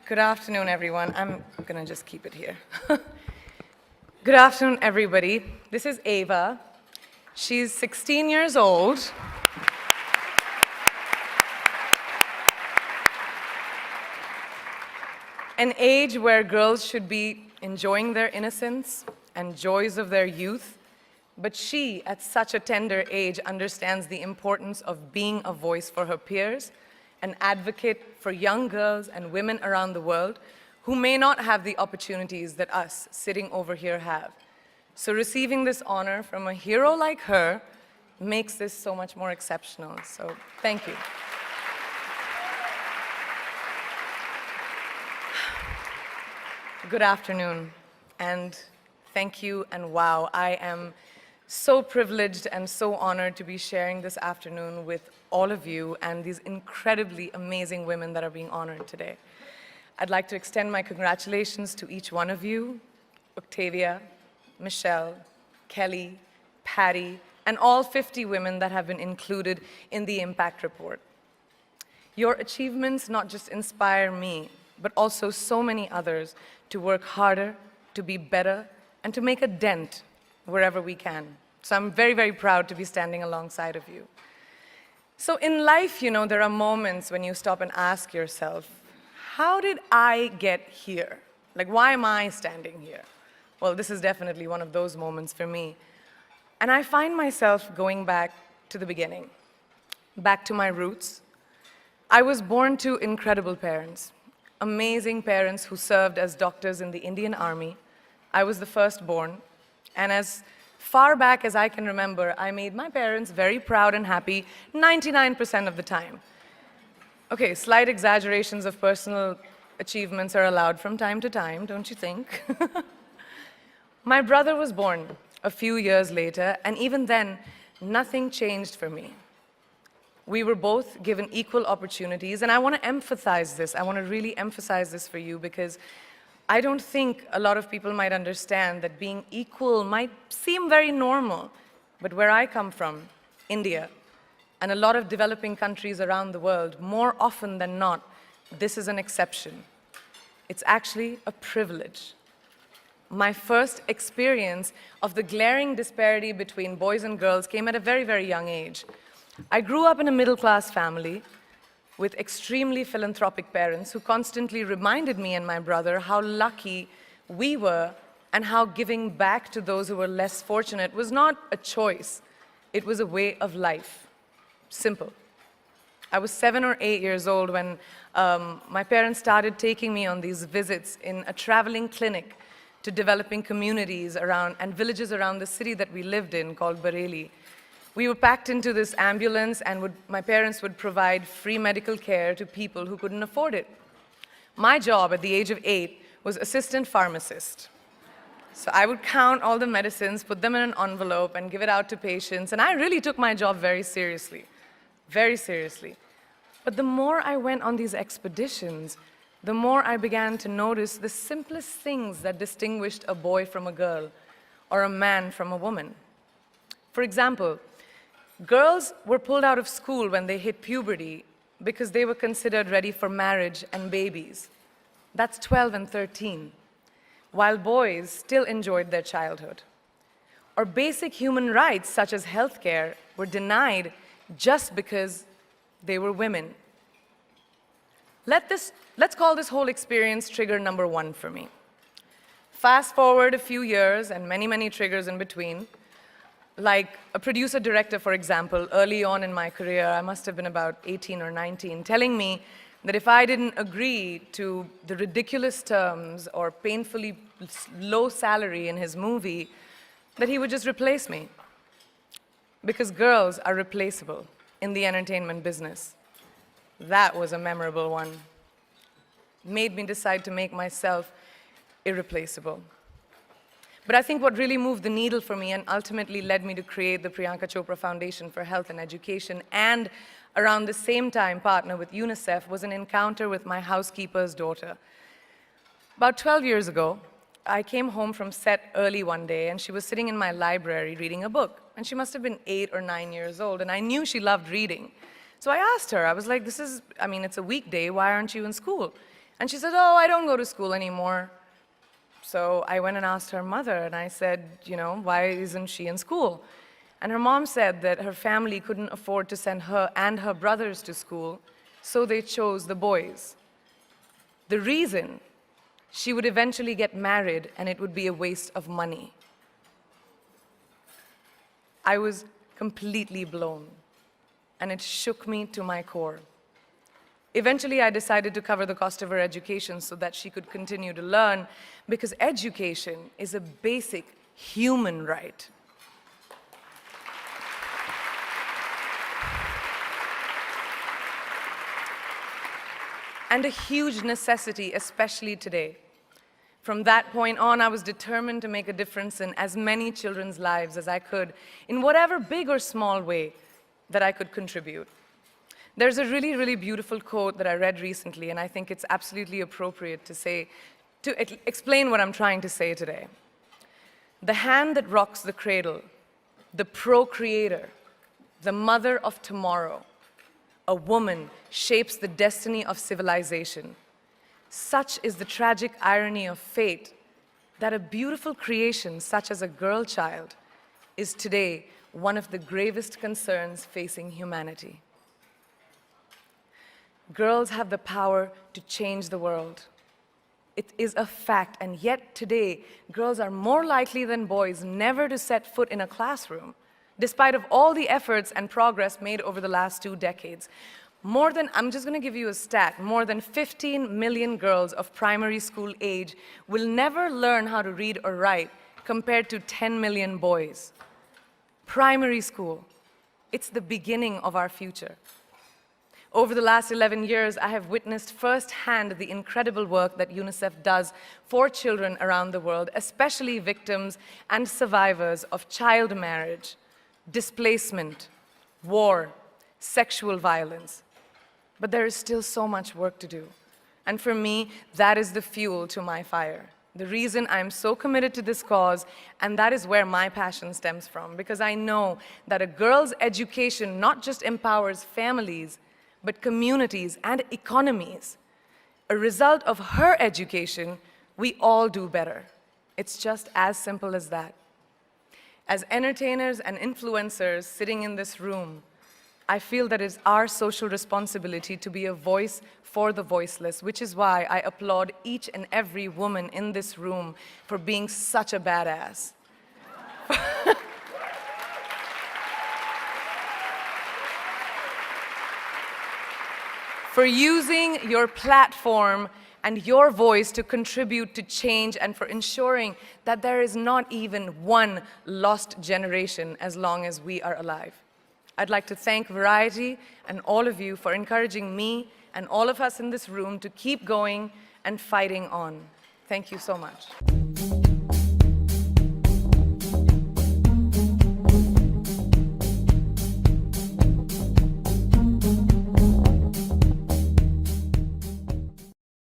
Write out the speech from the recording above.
Good afternoon, everyone. I'm going to just keep it here. Good afternoon, everybody. This is Ava. She's 16 years old. An age where girls should be enjoying their innocence and joys of their youth. But she, at such a tender age, understands the importance of being a voice for her peers, an advocate for young girls and women around the world who may not have the opportunities that us sitting over here have. So receiving this honor from a hero like her makes this so much more exceptional. So thank you. Good afternoon, and thank you, and wow, I am so privileged and so honored to be sharing this afternoon with all of you and these incredibly amazing women that are being honored today. I'd like to extend my congratulations to each one of you, Octavia, Michelle, Kelly, Patty, and all 50 women that have been included in the Impact Report. Your achievements not just inspire me, but also so many others to work harder, to be better, and to make a dent wherever we can. So I'm very, very proud to be standing alongside of you. So in life, you know, there are moments when you stop and ask yourself, how did I get here? Like, why am I standing here? Well, this is definitely one of those moments for me. And I find myself going back to the beginning, back to my roots. I was born to incredible parents, amazing parents who served as doctors in the Indian Army. I was the firstborn, and as far back as I can remember, I made my parents very proud and happy 99% of the time. Okay, slight exaggerations of personal achievements are allowed from time to time, don't you think? My brother was born a few years later, and even then, nothing changed for me. We were both given equal opportunities, and I want to emphasize this. I want to really emphasize this for you because I don't think a lot of people might understand that being equal might seem very normal. But where I come from, India, and a lot of developing countries around the world, more often than not, this is an exception. It's actually a privilege. My first experience of the glaring disparity between boys and girls came at a very, very young age. I grew up in a middle-class family with extremely philanthropic parents who constantly reminded me and my brother how lucky we were and how giving back to those who were less fortunate was not a choice, it was a way of life. Simple. I was 7 or 8 years old when my parents started taking me on these visits in a traveling clinic to developing communities around and villages around the city that we lived in called Bareilly. We were packed into this ambulance, and my parents would provide free medical care to people who couldn't afford it. My job at the age of 8 was assistant pharmacist. So I would count all the medicines, put them in an envelope, and give it out to patients, and I really took my job very seriously, very seriously. But the more I went on these expeditions, the more I began to notice the simplest things that distinguished a boy from a girl, or a man from a woman. For example, girls were pulled out of school when they hit puberty because they were considered ready for marriage and babies. That's 12 and 13, while boys still enjoyed their childhood. Or basic human rights, such as healthcare, were denied just because they were women. Let's call this whole experience trigger number 1 for me. Fast forward a few years and many, many triggers in between. Like a producer-director, for example, early on in my career, I must have been about 18 or 19, telling me that if I didn't agree to the ridiculous terms or painfully low salary in his movie, that he would just replace me. Because girls are replaceable in the entertainment business. That was a memorable one. Made me decide to make myself irreplaceable. But I think what really moved the needle for me and ultimately led me to create the Priyanka Chopra Foundation for Health and Education, and around the same time partner with UNICEF, was an encounter with my housekeeper's daughter. About 12 years ago, I came home from set early one day, and she was sitting in my library reading a book. And she must have been 8 or 9 years old, and I knew she loved reading. So I asked her, I was like, it's a weekday, why aren't you in school? And she said, oh, I don't go to school anymore. So I went and asked her mother, and I said, why isn't she in school? And her mom said that her family couldn't afford to send her and her brothers to school, so they chose the boys. The reason: she would eventually get married, and it would be a waste of money. I was completely blown, and it shook me to my core. Eventually, I decided to cover the cost of her education so that she could continue to learn, because education is a basic human right. And a huge necessity, especially today. From that point on, I was determined to make a difference in as many children's lives as I could, in whatever big or small way that I could contribute. There's a really, really beautiful quote that I read recently, and I think it's absolutely appropriate to explain what I'm trying to say today. The hand that rocks the cradle, the procreator, the mother of tomorrow, a woman shapes the destiny of civilization. Such is the tragic irony of fate that a beautiful creation such as a girl child is today one of the gravest concerns facing humanity. Girls have the power to change the world. It is a fact, and yet today, girls are more likely than boys never to set foot in a classroom, despite of all the efforts and progress made over the last 2 decades. I'm just gonna give you a stat, more than 15 million girls of primary school age will never learn how to read or write, compared to 10 million boys. Primary school, it's the beginning of our future. Over the last 11 years, I have witnessed firsthand the incredible work that UNICEF does for children around the world, especially victims and survivors of child marriage, displacement, war, sexual violence. But there is still so much work to do. And for me, that is the fuel to my fire. The reason I'm so committed to this cause, and that is where my passion stems from, because I know that a girl's education not just empowers families, but communities and economies. A result of her education, we all do better. It's just as simple as that. As entertainers and influencers sitting in this room, I feel that it's our social responsibility to be a voice for the voiceless, which is why I applaud each and every woman in this room for being such a badass. For using your platform and your voice to contribute to change, and for ensuring that there is not even one lost generation as long as we are alive. I'd like to thank Variety and all of you for encouraging me and all of us in this room to keep going and fighting on. Thank you so much.